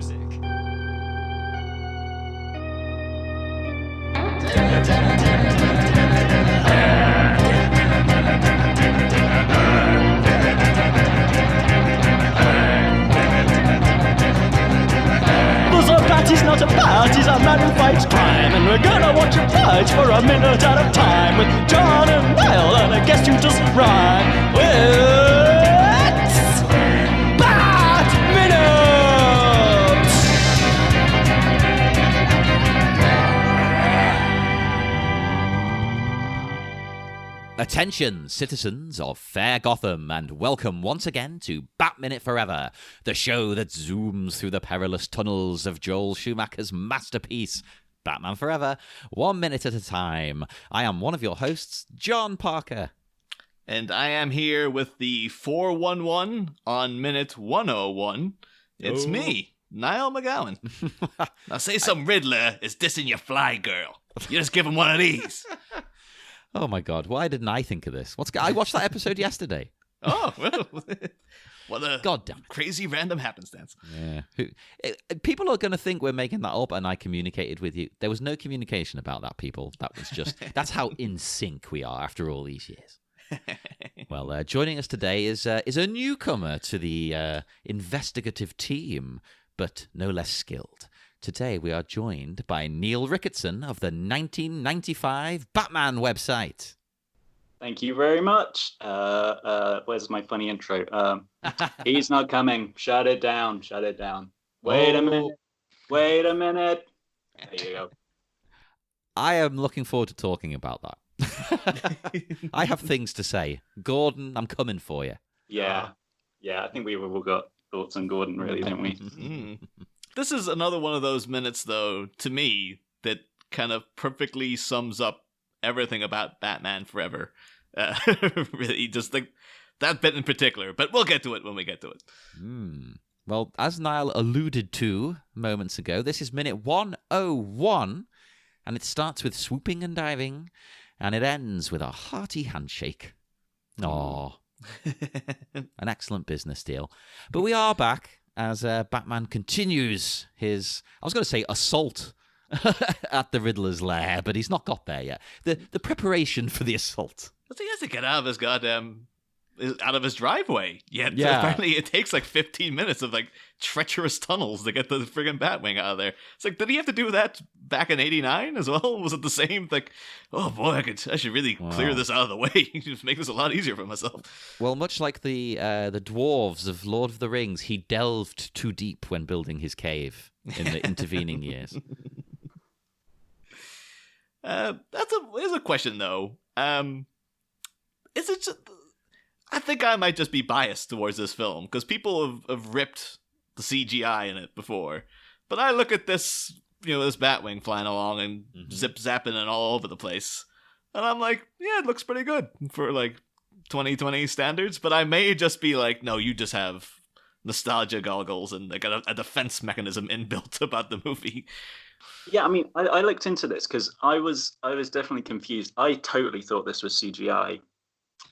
music. Party's not a bat, he's a man who fights crime. And we're gonna watch him fight for a minute at a time. With John and Niall and a guest who doesn't rhyme. It's Bat Minute! Attention, citizens of fair Gotham, and welcome once again to Bat Minute Forever, the show that zooms through the perilous tunnels of Joel Schumacher's masterpiece, Batman Forever, 1 minute at a time. I am one of your hosts, John Parker. And I am here with the 411 on minute 101. It's me, Niall McGowan. Now say some Riddler is dissing your fly girl. You just give him one of these. Oh my God, why didn't I think of this? I watched that episode yesterday. Oh, well, what a goddamn crazy random happenstance. Yeah. People are going to think we're making that up, and I communicated with you. There was no communication about that, people. That was just, that's how in sync we are after all these years. Well, joining us today is a newcomer to the investigative team, but no less skilled. Today we are joined by Neil Rickatson of the 1995 Batman website. Thank you very much. Where's my funny intro? He's not coming. Shut it down. Shut it down. Wait a minute. Wait a minute. There you go. I am looking forward to talking about that. I have things to say. Gordon, I'm coming for you. Yeah. I think we've all got thoughts on Gordon, really, don't we? This is another one of those minutes, though, to me, that kind of perfectly sums up everything about Batman Forever. Really, just like that bit in particular. But we'll get to it when we get to it. Well, as Niall alluded to moments ago, this is minute 101, and it starts with swooping and diving, and it ends with a hearty handshake. Aww. An excellent business deal. But we are back as Batman continues his, I was going to say assault at the Riddler's lair, but he's not got there yet. The preparation for the assault. He has to get out of his driveway. Yeah. Apparently it takes like 15 minutes of like treacherous tunnels to get the friggin' Batwing out of there. It's like, did he have to do that back in 89 as well? Was it the same? Like, oh boy, I should really clear this out of the way. Just make this a lot easier for myself. Well, much like the dwarves of Lord of the Rings, he delved too deep when building his cave in the intervening years. Here's a question though. Is it just, I think I might just be biased towards this film because people have ripped the CGI in it before, but I look at this, this Batwing flying along and zip zapping and all over the place, and I'm like, yeah, it looks pretty good for like 2020 standards. But I may just be like, no, you just have nostalgia goggles and like a defense mechanism inbuilt about the movie. Yeah, I mean, I looked into this because I was definitely confused. I totally thought this was CGI.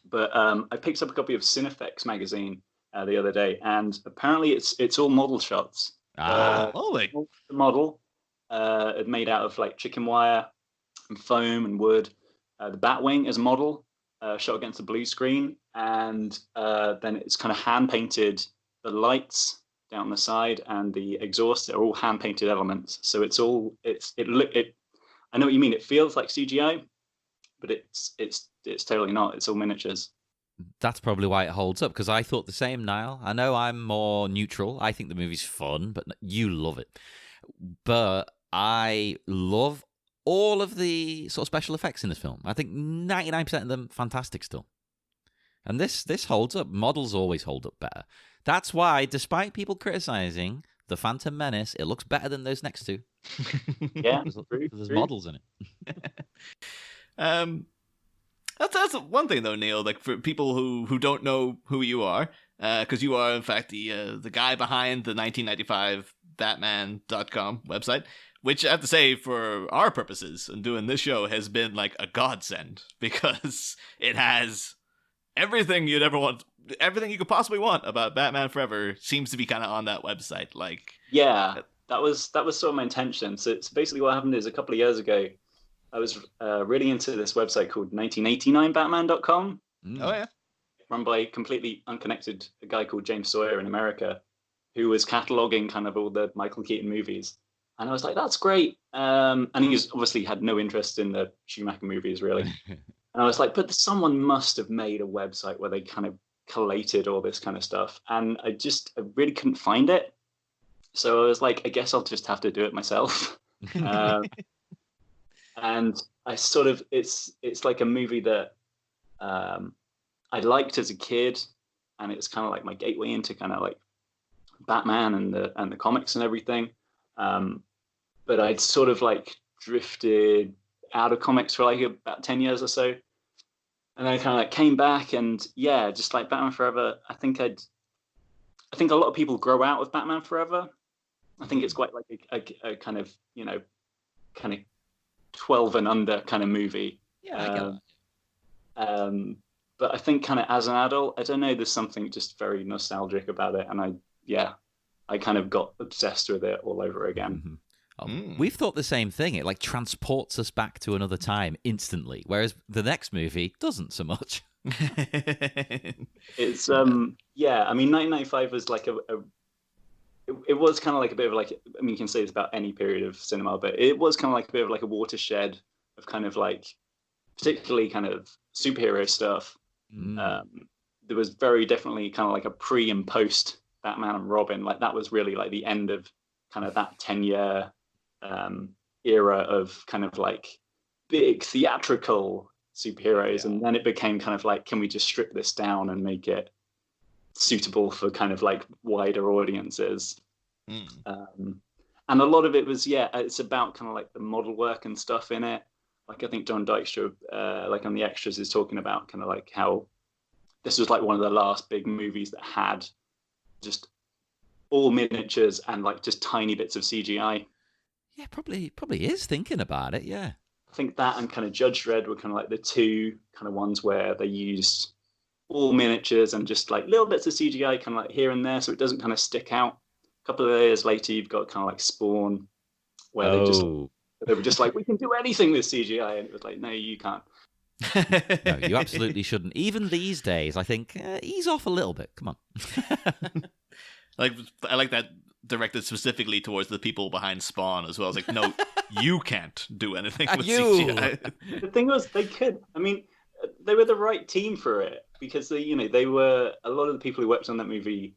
But I picked up a copy of Cinefex magazine the other day, and apparently it's all model shots. Holy! The model made out of like chicken wire and foam and wood. The Batwing is a model shot against a blue screen, and then it's kind of hand painted. The lights down the side and the exhaust are all hand painted elements. So it's all I know what you mean. It feels like CGI, but it's totally not. It's all miniatures. That's probably why it holds up, because I thought the same, Niall. I know I'm more neutral. I think the movie's fun, but you love it. But I love all of the sort of special effects in this film. I think 99% of them fantastic still. And this holds up. Models always hold up better. That's why, despite people criticizing The Phantom Menace, it looks better than those next two. Yeah, there's models in it. That's one thing though, Neil. Like for people who don't know who you are, because you are in fact the guy behind the 1995 Batman.com website, which I have to say, for our purposes and doing this show, has been like a godsend, because it has everything you'd ever want, everything you could possibly want about Batman Forever seems to be kind of on that website. Like Yeah, that was sort of my intention. So it's basically what happened is a couple of years ago, I was really into this website called 1989batman.com, Oh yeah. run by a completely unconnected a guy called James Sawyer in America, who was cataloging kind of all the Michael Keaton movies. And I was like, that's great. And he obviously had no interest in the Schumacher movies, really. And I was like, but someone must have made a website where they kind of collated all this kind of stuff. And I really couldn't find it. So I was like, I guess I'll just have to do it myself. And I sort of, it's like a movie that I liked as a kid. And it's kind of like my gateway into kind of like Batman and the comics and everything. But I'd sort of like drifted out of comics for like about 10 years or so. And then I kind of like came back, and yeah, just like Batman Forever, I think a lot of people grow out of Batman Forever. I think it's quite like a kind of, kind of 12 and under kind of movie. Yeah, I get that. But I think kind of as an adult, I don't know, there's something just very nostalgic about it. And I kind of got obsessed with it all over again. Mm-hmm. We've thought the same thing. It like transports us back to another time instantly, whereas the next movie doesn't so much. It's I mean, 1995 was like it was kind of like a bit of like, I mean, you can say this about any period of cinema, but it was kind of like a bit of like a watershed of kind of like, particularly kind of superhero stuff. There was very definitely kind of like a pre and post Batman and Robin. Like that was really like the end of kind of that 10-year era of kind of like big theatrical superheroes. And then it became kind of like, can we just strip this down and make it suitable for kind of like wider audiences? And a lot of it was, it's about kind of like the model work and stuff in it. Like I think John Dykstra, like on the extras, is talking about kind of like how this was like one of the last big movies that had just all miniatures and like just tiny bits of CGI. Yeah, probably is thinking about it. Yeah, I think that and kind of Judge Dredd were kind of like the two kind of ones where they used all miniatures and just like little bits of CGI kind of like here and there, so it doesn't kind of stick out. A couple of years later, you've got kind of like Spawn, where they were just like, we can do anything with CGI, and it was like, no, you can't. No, you absolutely shouldn't. Even these days, I think ease off a little bit. Come on. I like that directed specifically towards the people behind Spawn as well. It's like, no, you can't do anything with CGI. The thing was, they could. I mean, they were the right team for it, because they were, a lot of the people who worked on that movie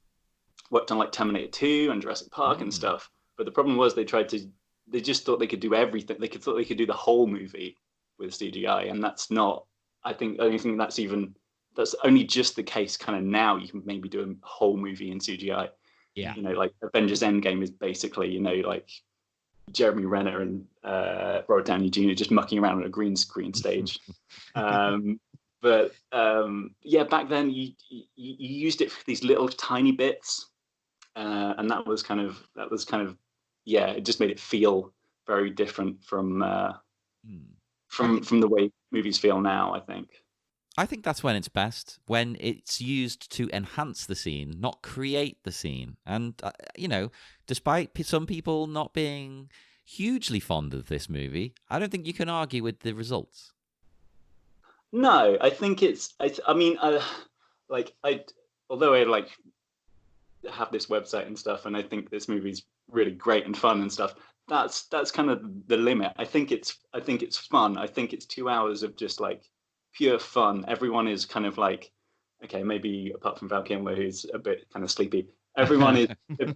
worked on like Terminator 2 and Jurassic Park and stuff. But the problem was they just thought they could do everything. They thought they could do the whole movie with CGI, and that's not. I don't think that's only just the case kind of now. You can maybe do a whole movie in CGI. Yeah. Like Avengers Endgame is basically, like Jeremy Renner and Robert Downey Jr. just mucking around on a green screen stage. But back then you used it for these little tiny bits, and that was kind of it just made it feel very different from the way movies feel now, I think. I think that's when it's best, when it's used to enhance the scene, not create the scene. And, despite some people not being hugely fond of this movie, I don't think you can argue with the results. No, I think although I like have this website and stuff, and I think this movie's really great and fun and stuff, that's kind of the limit. I think it's fun. I think it's 2 hours of just like pure fun. Everyone is kind of like, okay, maybe apart from Val Kilmer, who's a bit kind of sleepy, everyone is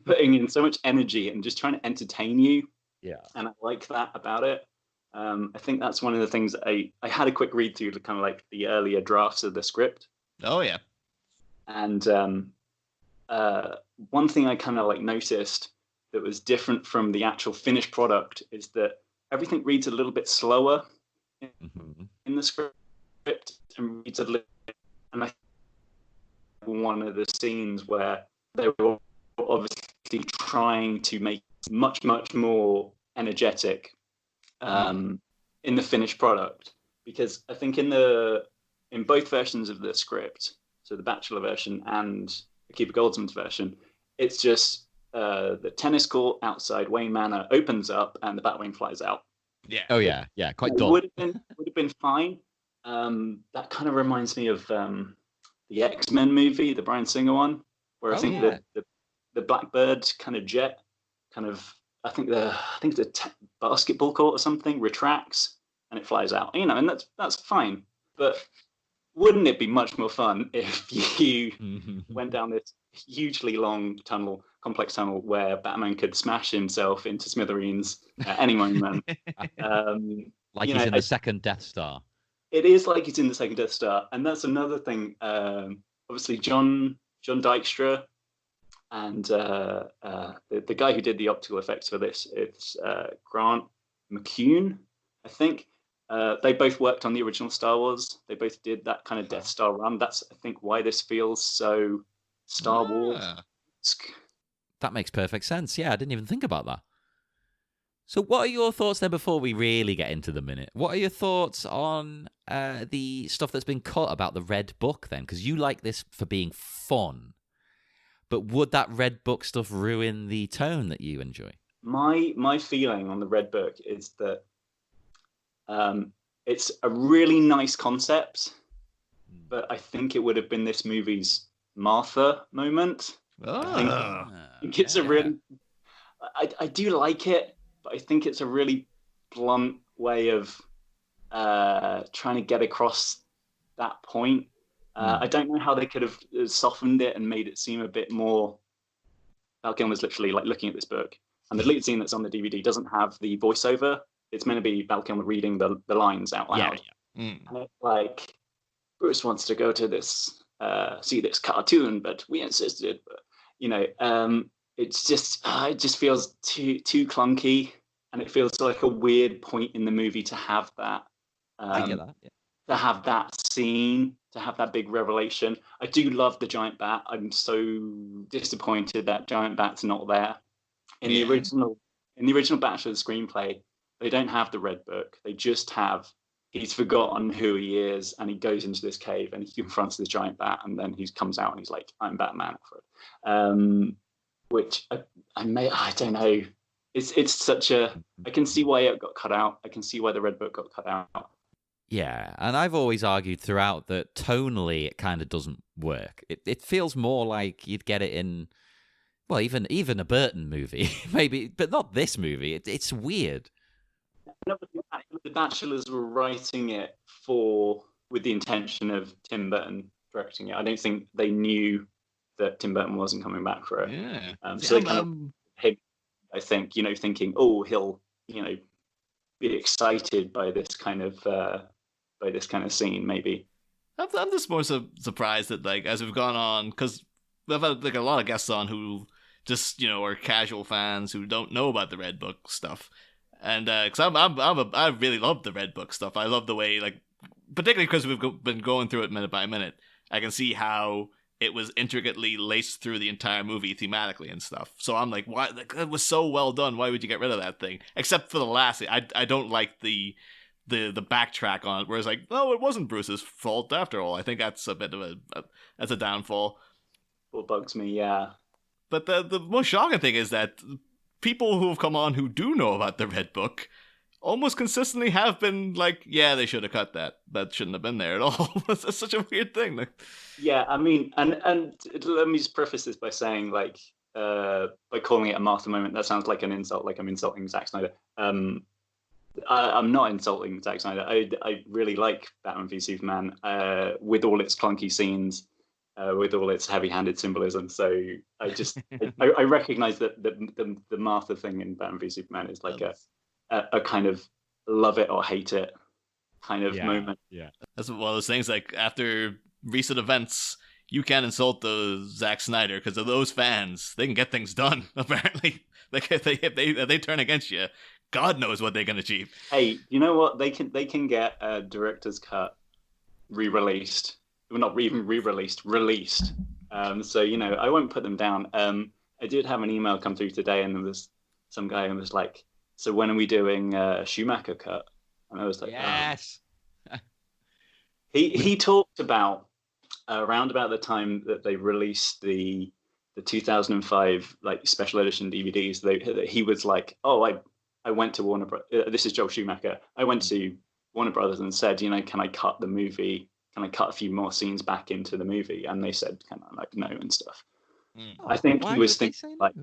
putting in so much energy and just trying to entertain you. Yeah. And I like that about it. I think that's one of the things that I had a quick read through, kind of like the earlier drafts of the script. Oh yeah. And one thing I kind of like noticed that was different from the actual finished product is that everything reads a little bit slower in the script. And reads a little, and I think one of the scenes where they were obviously trying to make it much more energetic in the finished product, because I think in both versions of the script, so the Bachelor version and the Keeper Goldsman's version, it's just the tennis court outside Wayne Manor opens up and the Batwing flies out. Yeah. Oh yeah, quite It dull. would have been fine. That kind of reminds me of the X-Men movie, the Bryan Singer one, where I think the Blackbird kind of jet I think the basketball court or something retracts and it flies out. And that's fine. But wouldn't it be much more fun if you went down this hugely long complex tunnel where Batman could smash himself into smithereens at any moment? Like he's in the second Death Star. It is like he's in the second Death Star, and that's another thing. Obviously, John Dykstra and the guy who did the optical effects for this, it's Grant McCune, I think. They both worked on the original Star Wars. They both did that kind of Death Star run. That's, I think, why this feels so Star Wars. That makes perfect sense. Yeah, I didn't even think about that. So what are your thoughts then before we really get into the minute? What are your thoughts on the stuff that's been cut about the Red Book then? Because you like this for being fun. But would that Red Book stuff ruin the tone that you enjoy? My feeling on the Red Book is that it's a really nice concept, but I think it would have been this movie's Martha moment. I think it's a really... I do like it, but I think it's a really blunt way of trying to get across that point. I don't know how they could have softened it and made it seem a bit more... Val Kilmer's literally like looking at this book, and the lead scene that's on the DVD doesn't have the voiceover. It's meant to be Val Kilmer reading the lines out loud. And it's like, Bruce wants to go to this, see this cartoon, but we insisted. But, it's just, it just feels too clunky, and it feels like a weird point in the movie to have that. I get that. Yeah. To have that scene, to have that big revelation. I do love the giant bat. I'm so disappointed that giant bat's not there. In the original Bachelor screenplay, they don't have the Red Book. They just have, he's forgotten who he is, and he goes into this cave and he confronts this giant bat, and then he comes out and he's like, I'm Batman. Which I don't know. It's such a, I can see why it got cut out. I can see why the Red Book got cut out. Yeah, and I've always argued throughout that tonally it kind of doesn't work. It feels more like you'd get it in, well, even a Burton movie, maybe, but not this movie. It's weird. The Bachelors were writing it with the intention of Tim Burton directing it. I don't think they knew that Tim Burton wasn't coming back for it. Yeah. So they kind of him, I think, thinking, oh, he'll, be excited by this kind of scene, maybe. I'm just more surprised that, like, as we've gone on, because we've had like a lot of guests on who just are casual fans who don't know about the Red Book stuff, and because I really love the Red Book stuff. I love the way, like, particularly because we've been going through it minute by minute. I can see how it was intricately laced through the entire movie thematically and stuff. So I'm like, why? Like, it was so well done. Why would you get rid of that thing? Except for the last, I don't like the backtrack on it, where it's like, no, it wasn't Bruce's fault after all. I think that's a bit of that's a downfall. What bugs me, yeah. But the most shocking thing is that people who have come on who do know about the Red Book almost consistently have been like, yeah, they should have cut that. That shouldn't have been there at all. That's such a weird thing. Like, yeah, I mean, and let me just preface this by saying, like, by calling it a Martha moment, that sounds like an insult, like I'm insulting Zack Snyder. I'm not insulting Zack Snyder. I really like Batman v Superman, with all its clunky scenes, with all its heavy-handed symbolism. So I recognize that the Martha thing in Batman v Superman is like a kind of love it or hate it kind of moment. Yeah, that's one of those things. Like, after recent events, you can't insult the Zack Snyder because of those fans. They can get things done. Apparently, like, if they turn against you, God knows what they can achieve. Hey, you know what? They can get a director's cut re-released. Well, not even re-released, released. So I won't put them down. I did have an email come through today, and there was some guy who was like, "So when are we doing a Schumacher cut?" And I was like, "Yes." He talked about around about the time that they released the the 2005 like special edition DVDs, he was like, oh, I went to Warner this is Joel Schumacher. I went to Warner Brothers and said, can I cut the movie? Can I cut a few more scenes back into the movie? And they said kind of like no and stuff. I think he was thinking like,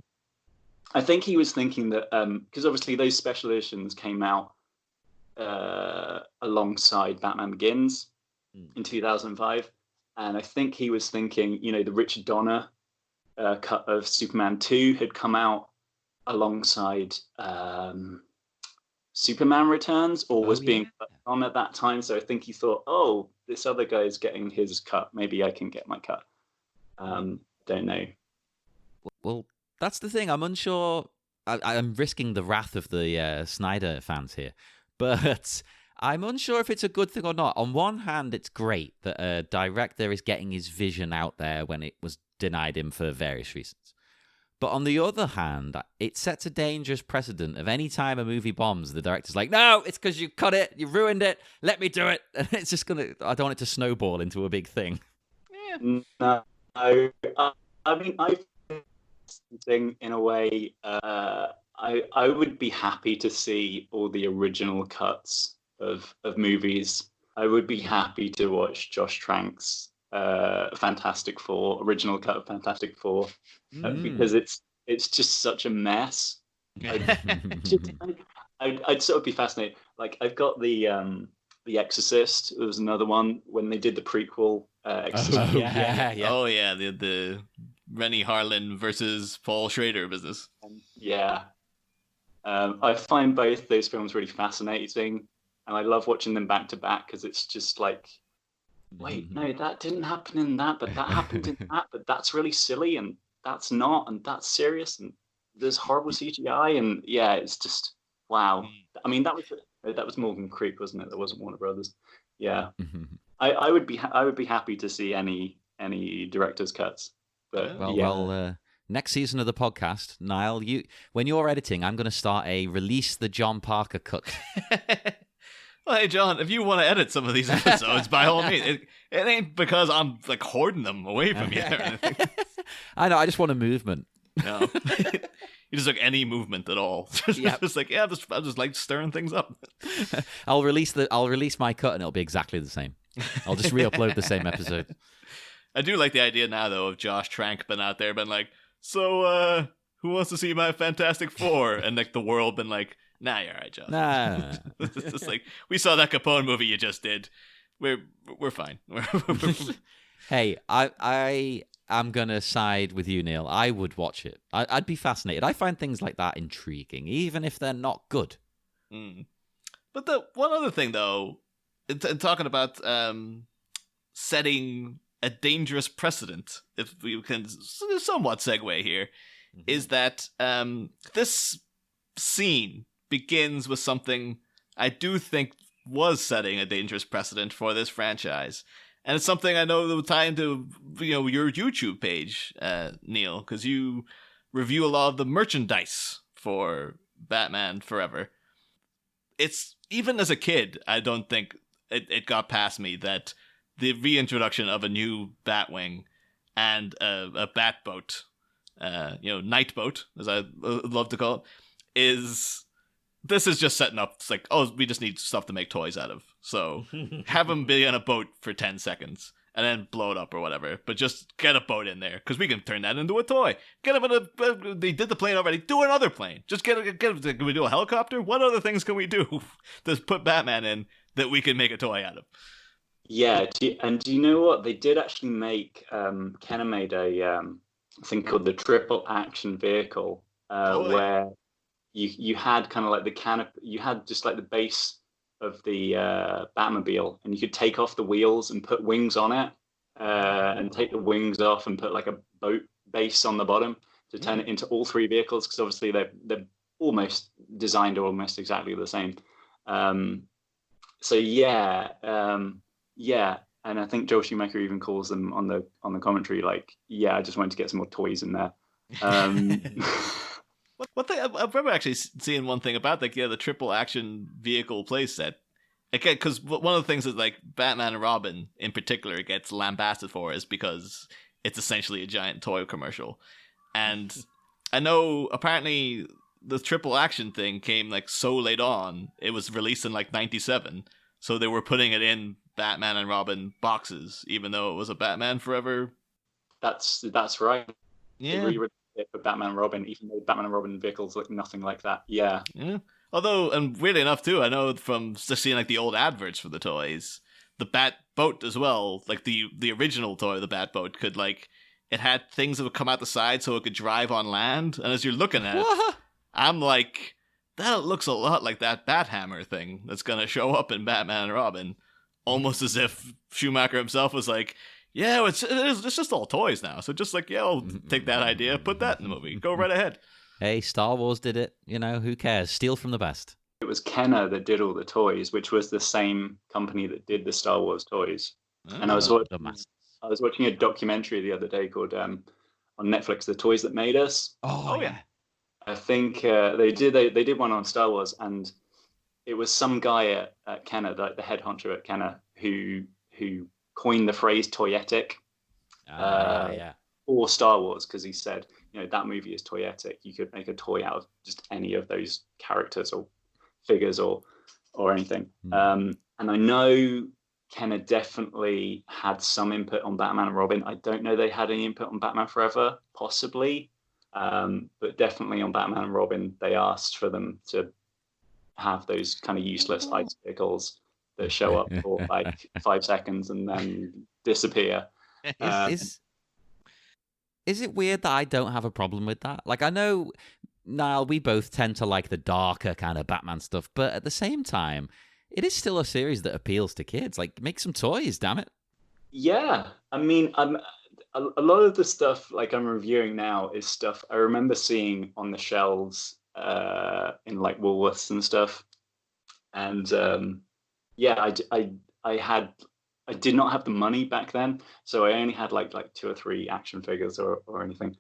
I think he was thinking that because obviously those special editions came out alongside Batman Begins in 2005, and I think he was thinking, the Richard Donner cut of Superman 2 had come out alongside Superman Returns, or was being put on at that time. So I think he thought, oh, this other guy is getting his cut. Maybe I can get my cut. Don't know. Well, that's the thing. I'm unsure. I'm risking the wrath of the Snyder fans here, but I'm unsure if it's a good thing or not. On one hand, it's great that a director is getting his vision out there when it was denied him for various reasons. But on the other hand, it sets a dangerous precedent of any time a movie bombs, the director's like, no, it's because you cut it, you ruined it, let me do it. And it's just I don't want it to snowball into a big thing. No, I mean, I think in a way, I would be happy to see all the original cuts of movies. I would be happy to watch Josh Trank's Fantastic Four, original cut of Fantastic Four, because it's just such a mess. I'd sort of be fascinated. Like I've got the Exorcist. There was another one when they did the prequel. Exorcist. Oh yeah, the Rennie Harlan versus Paul Schrader business. I find both those films really fascinating, and I love watching them back to back because it's just like, wait, no, that didn't happen in that, but that happened in that, but that's really silly, and that's not, and that's serious, and there's horrible CGI, and it's just wow. I mean, that was Morgan Creek, wasn't it? That wasn't Warner Brothers. Yeah, I would be happy to see any director's cuts. But next season of the podcast, Niall, when you're editing, I'm going to start a release the John Parker cut. Well, hey, John, if you want to edit some of these episodes, by all means, it ain't because I'm like hoarding them away from you. I know. I just want a movement. No, you just like any movement at all. Just like I just like stirring things up. I'll release my cut, and it'll be exactly the same. I'll just re-upload the same episode. I do like the idea now, though, of Josh Trank been out there, been like, so who wants to see my Fantastic Four? And like the world been like, nah, you're all right, Josh. Nah. It's just like, we saw that Capone movie you just did. We're fine. Hey, I'm gonna side with you, Neil. I would watch it. I'd be fascinated. I find things like that intriguing, even if they're not good. But the one other thing, though, in talking about setting a dangerous precedent, if we can somewhat segue here, is that this scene begins with something I do think was setting a dangerous precedent for this franchise. And it's something I know that will tie into your YouTube page, Neil, because you review a lot of the merchandise for Batman Forever. It's, even as a kid, I don't think it got past me that the reintroduction of a new Batwing and a Batboat, Nightboat, as I love to call it, this is just setting up. It's like, oh, we just need stuff to make toys out of. So have him be on a boat for 10 seconds and then blow it up or whatever. But just get a boat in there because we can turn that into a toy. Get him in they did the plane already. Do another plane. Just can we do a helicopter? What other things can we do to put Batman in that we can make a toy out of? Yeah, do you know what? They did actually make, Kenner made a thing called the triple action vehicle, where you had kind of like the canopy, you had just like the base of the Batmobile, and you could take off the wheels and put wings on it, and take the wings off and put like a boat base on the bottom to turn it into all three vehicles, because obviously they're almost designed almost exactly the same. So yeah, and I think Joel Schumacher even calls them on the commentary like, I just wanted to get some more toys in there. One thing I remember actually seeing one thing about the triple action vehicle playset. Again, because one of the things that like Batman and Robin in particular gets lambasted for is because it's essentially a giant toy commercial. And I know apparently the triple action thing came like so late on. It was released in like 97. So they were putting it in Batman and Robin boxes, even though it was a Batman Forever. That's right. They Yeah. re-released it for Batman and Robin, even though Batman and Robin vehicles look nothing like that. Yeah. Yeah. Although, and weirdly enough too, I know from just seeing like the old adverts for the toys, the Bat boat as well, like the original toy, the Bat boat could like, it had things that would come out the side so it could drive on land. And as you're looking at it, I'm like, that looks a lot like that Bat Hammer thing that's gonna show up in Batman and Robin. Almost as if Schumacher himself was like, yeah, it's just all toys now. So just like, yeah, I'll take that idea, put that in the movie. Go right ahead. Hey, Star Wars did it. You know, who cares? Steal from the best. It was Kenner that did all the toys, which was the same company that did the Star Wars toys. And I was watching a documentary the other day called on Netflix, The Toys That Made Us. Oh yeah. I think they did one on Star Wars, and it was some guy at Kenner, like the head honcho at Kenner, who coined the phrase toyetic for Star Wars, because he said, you know, that movie is toyetic. You could make a toy out of just any of those characters or figures or anything. And I know Kenner definitely had some input on Batman and Robin. I don't know they had any input on Batman Forever, possibly. But definitely on Batman and Robin, they asked for them to have those kind of useless ice vehicles that show up for like 5 seconds and then disappear. Is it weird that I don't have a problem with that? Like, I know, Niall, we both tend to like the darker kind of Batman stuff, but at the same time, it is still a series that appeals to kids. Like, make some toys, damn it. Yeah, I mean, a lot of the stuff like I'm reviewing now is stuff I remember seeing on the shelves in like Woolworths and stuff. And I did not have the money back then, so I only had like 2 or 3 action figures or anything.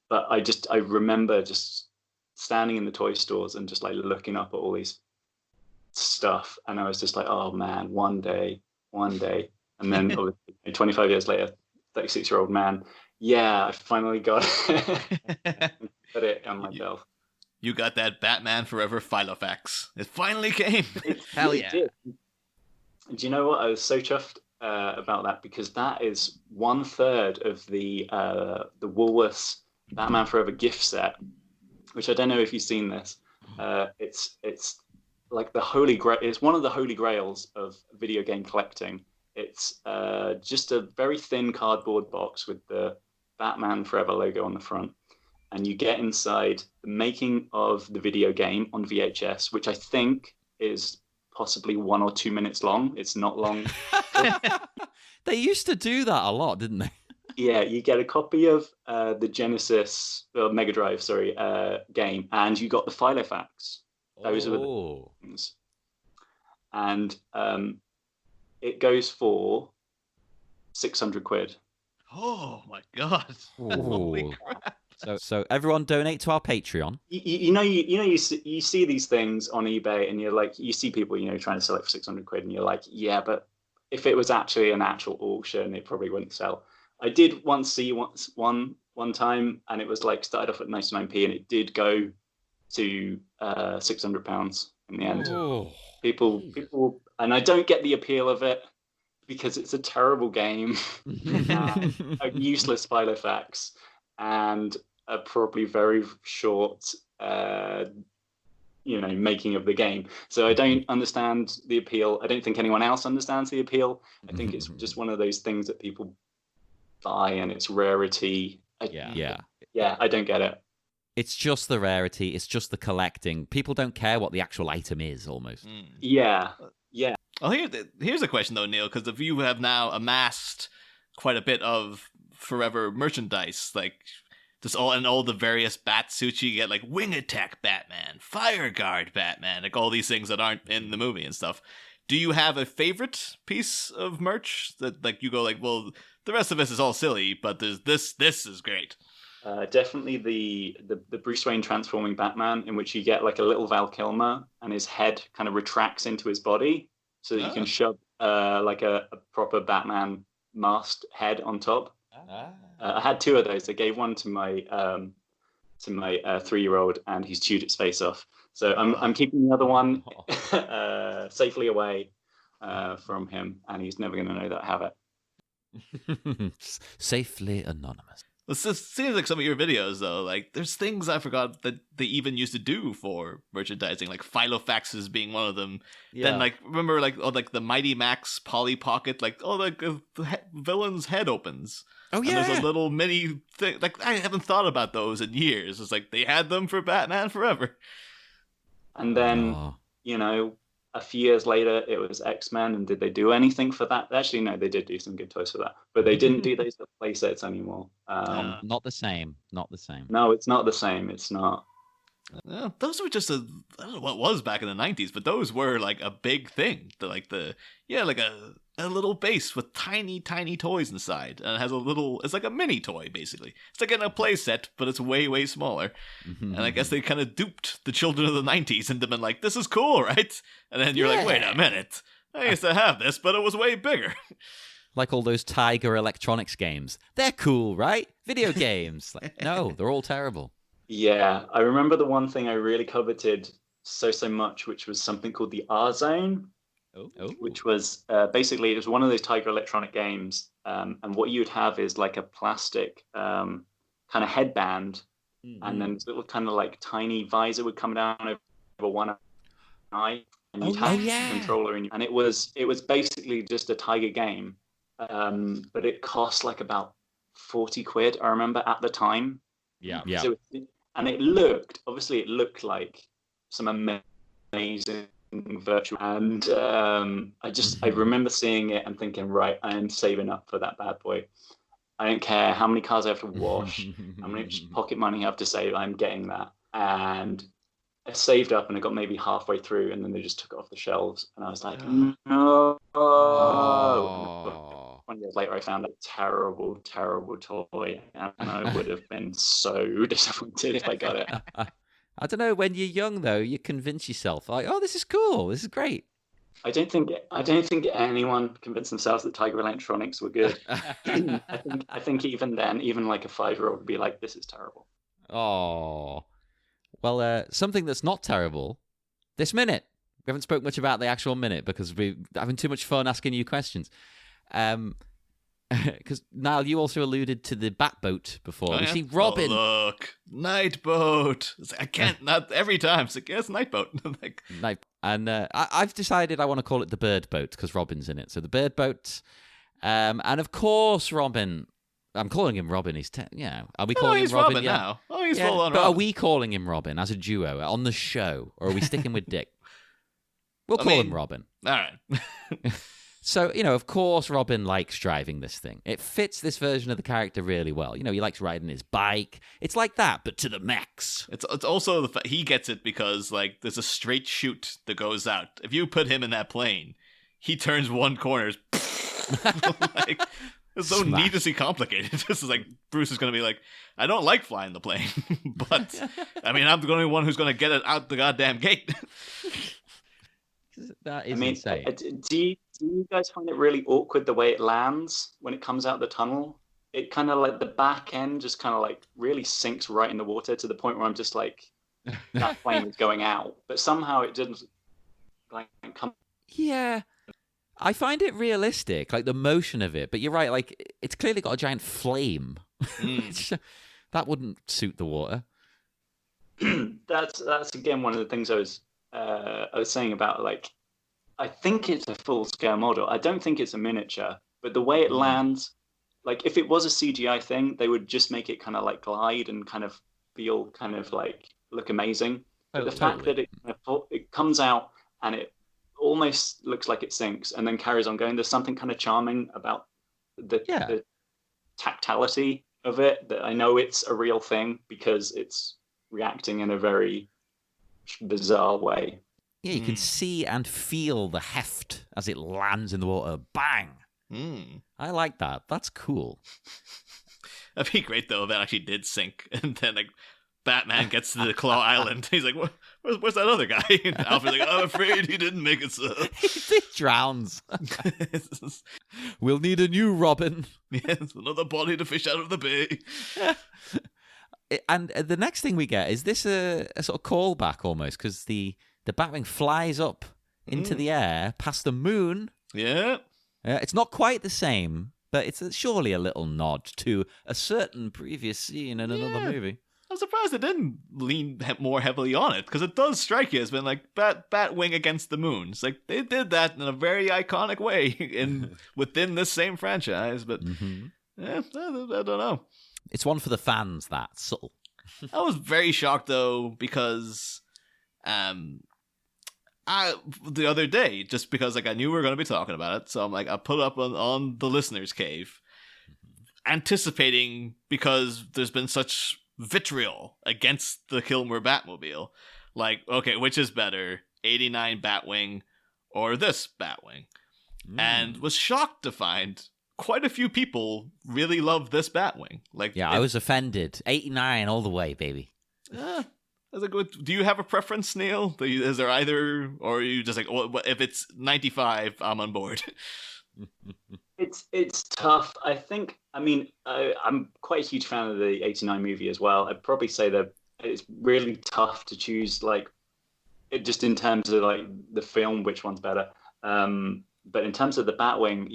But I remember just standing in the toy stores and just like looking up at all these stuff, and I was just like, oh man, one day. And then obviously, 25 years later, 36-year-old man, yeah, I finally got it. Put it on my shelf. You got that Batman Forever Filofax. It finally came. Hell yeah. Did. Do you know what? I was so chuffed about that, because that is 1/3 of the Woolworths Batman Forever gift set, which I don't know if you've seen this. It's like the holy grail. It's one of the holy grails of video game collecting. It's just a very thin cardboard box with the Batman Forever logo on the front. And you get inside the making of the video game on VHS, which I think is possibly 1 or 2 minutes long. It's not long. They used to do that a lot, didn't they? Yeah, you get a copy of the Genesis, Mega Drive, game, and you got the Filofax. Those are the things. And it goes for 600 quid. Oh my god! Holy crap! So everyone donate to our Patreon. You see these things on eBay, and you're like, you see people trying to sell it for 600 quid, and you're like, yeah, but if it was actually an actual auction, it probably wouldn't sell. I did once see one time, and it was like started off at 99p, and it did go to £600 in the end. Oh. People, and I don't get the appeal of it because it's a terrible game, a useless Filofax, and a probably very short, making of the game. So I don't understand the appeal. I don't think anyone else understands the appeal. I think it's just one of those things that people buy, and it's rarity. I don't get it. It's just the rarity. It's just the collecting. People don't care what the actual item is, almost. Yeah. Well, here's a question though, Neil, because if you have now amassed quite a bit of Forever merchandise, like just all the various bat suits you get, like Wing Attack Batman, Fire Guard Batman, like all these things that aren't in the movie and stuff. Do you have a favorite piece of merch that like you go like, well, the rest of this is all silly, but there's this is great? Definitely the Bruce Wayne transforming Batman, in which you get like a little Val Kilmer, and his head kind of retracts into his body, so that you can shove like a proper Batman masked head on top. I had 2 of those. I gave one to my to my 3-year-old, and he's chewed its face off. So I'm keeping the other one safely away from him, and he's never going to know that I have it. Safely anonymous. This seems like some of your videos, though. Like, there's things I forgot that they even used to do for merchandising, like Filofaxes being one of them. Yeah. Then, like, remember, like, the Mighty Max Polly Pocket, like, the villain's head opens. Oh, And yeah. there's a little mini thing. Like, I haven't thought about those in years. It's like they had them for Batman Forever. And then, Oh. a few years later, it was X-Men, and did they do anything for that? Actually, no, they did do some good toys for that, but they didn't do those play sets anymore. Not the same. Not the same. No, it's not the same. It's not. Yeah, those were just I don't know what was back in the 90s, but those were like a big thing. Like a little base with tiny toys inside, and it has it's like a mini toy basically. It's like in a play set, but it's way smaller. And I guess they kind of duped the children of the 90s into been like, this is cool, right? And then you're like, wait a minute, I used to have this, but it was way bigger. Like all those Tiger Electronics games. They're cool, right? Video games. Like, no, they're all terrible. Yeah, I remember the one thing I really coveted so much, which was something called the R-Zone, which was basically, it was one of those Tiger Electronic games, and what you would have is like a plastic kind of headband, and then this little kind of like tiny visor would come down over one eye, and you'd have a controller, and it was basically just a Tiger game, but it cost like about 40 quid, I remember, at the time. Yeah. So, and it looked like some amazing virtual, and I remember seeing it and thinking, right, I am saving up for that bad boy. I don't care how many cars I have to wash, how much pocket money I have to save, I'm getting that. And I saved up, and I got maybe halfway through, and then they just took it off the shelves, and I was like, no. 20 years later, I found a terrible toy, and I would have been so disappointed if I got it. I don't know. When you're young, though, you convince yourself, like, "Oh, this is cool. This is great." I don't think anyone convinced themselves that Tiger Electronics were good. I think even then, even like a 5-year-old would be like, "This is terrible." Oh, well, something that's not terrible. This minute, we haven't spoke much about the actual minute because we're having too much fun asking you questions. Because Niall, you also alluded to the Batboat before. We see Robin. Oh, look, Nightboat. I can't, not every time. It's like, yes, Nightboat. Night. And I've decided I want to call it the Bird Boat because Robin's in it. So the Bird Boat. And of course, Robin. I'm calling him Robin. He's Are we calling him Robin? Robin now. Oh, he's yeah, full on but Robin. Are we calling him Robin as a duo on the show, or are we sticking with Dick? We'll call him Robin. All right. So, of course, Robin likes driving this thing. It fits this version of the character really well. He likes riding his bike. It's like that, but to the max. It's also the fact he gets it because, like, there's a straight chute that goes out. If you put him in that plane, he turns one corner. Like, it's so Smash. needlessly complicated. This is like, Bruce is going to be like, I don't like flying the plane, but, I mean, I'm the only one who's going to get it out the goddamn gate. That is insane. Do you guys find it really awkward the way it lands when it comes out the tunnel? It kind of like the back end just kind of like really sinks right in the water to the point where I'm just like, that plane is going out. But somehow it didn't like come. Yeah. I find it realistic, like the motion of it. But you're right, like it's clearly got a giant flame. That wouldn't suit the water. That's again one of the things I was saying about, like, I think it's a full-scale model. I don't think it's a miniature, but the way it lands, like if it was a CGI thing, they would just make it kind of like glide and kind of feel kind of like look amazing. But the fact that it comes out and it almost looks like it sinks and then carries on going, there's something kind of charming about the tactility of it, that I know it's a real thing because it's reacting in a very bizarre way. Yeah, you can see and feel the heft as it lands in the water. Bang! I like that. That's cool. That'd be great, though, if that actually did sink. And then, like, Batman gets to the Claw Island. He's like, where's that other guy? And Alfred's like, I'm afraid he didn't make it, sir. He drowns. We'll need a new Robin. Yes, another body to fish out of the bay. And the next thing we get is this a sort of callback almost, because the Batwing flies up into the air past the moon. Yeah. It's not quite the same, but it's surely a little nod to a certain previous scene in another movie. I'm surprised it didn't lean more heavily on it, because it does strike you as being like Batwing against the moon. It's like they did that in a very iconic way within this same franchise, but I don't know. It's one for the fans, that subtle. I was very shocked though, because the other day, just because like I knew we were going to be talking about it, so I'm like, I put up on the listener's cave, anticipating, because there's been such vitriol against the Kilmer Batmobile, like, okay, which is better, 89 Batwing or this Batwing? And was shocked to find quite a few people really love this Batwing. Like, I was offended. 89 all the way, baby. I was like, do you have a preference, Neil? Is there either, or are you just like, well, if it's 95, I'm on board? It's tough. I think. I mean, I'm quite a huge fan of the '89 movie as well. I'd probably say that it's really tough to choose, like, just in terms of like the film, which one's better. But in terms of the Batwing,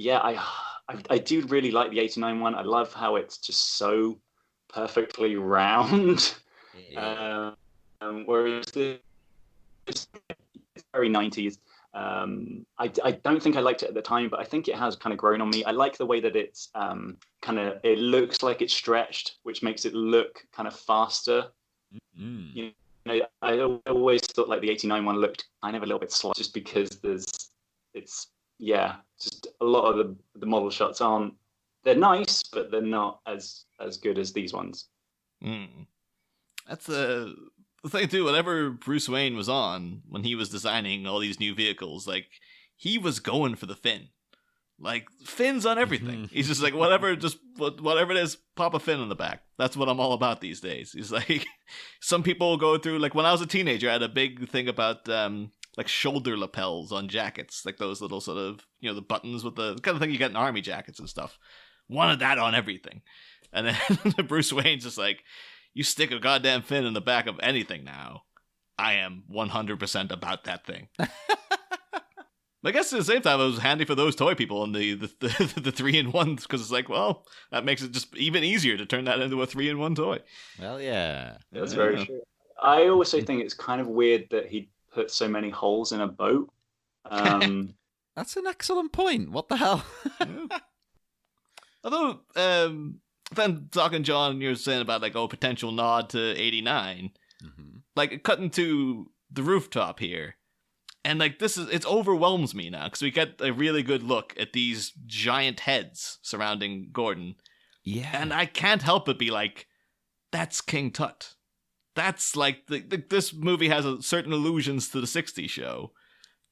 I do really like the '89 one. I love how it's just so perfectly round. Whereas it's very 90s. I don't think I liked it at the time, but I think it has kind of grown on me. I like the way that it's it looks like it's stretched, which makes it look kind of faster. You know, I always thought like the '89 one looked kind of a little bit slow, just because just a lot of the model shots they're nice, but they're not as good as these ones. That's the thing too. Whatever Bruce Wayne was on when he was designing all these new vehicles, like, he was going for the fin, like fins on everything. He's just like, whatever it is, pop a fin on the back. That's what I'm all about these days. He's like, some people go through, like, when I was a teenager, I had a big thing about like shoulder lapels on jackets, like those little sort of, you know, the buttons with the kind of thing you get in army jackets and stuff. Wanted that on everything. And then Bruce Wayne's just like, you stick a goddamn fin in the back of anything now, I am 100% about that thing. I guess at the same time, it was handy for those toy people and the 3-in-1s, because it's like, well, that makes it just even easier to turn that into a 3-in-1 toy. Well, yeah. That's very true. I also think it's kind of weird that he put so many holes in a boat. That's an excellent point. What the hell? Although, then talking, John, you're saying about like, potential nod to 89, like cutting to the rooftop here, and like it overwhelms me now, because we get a really good look at these giant heads surrounding Gordon, and I can't help but be like, that's King Tut. That's like this movie has a certain allusions to the '60s show.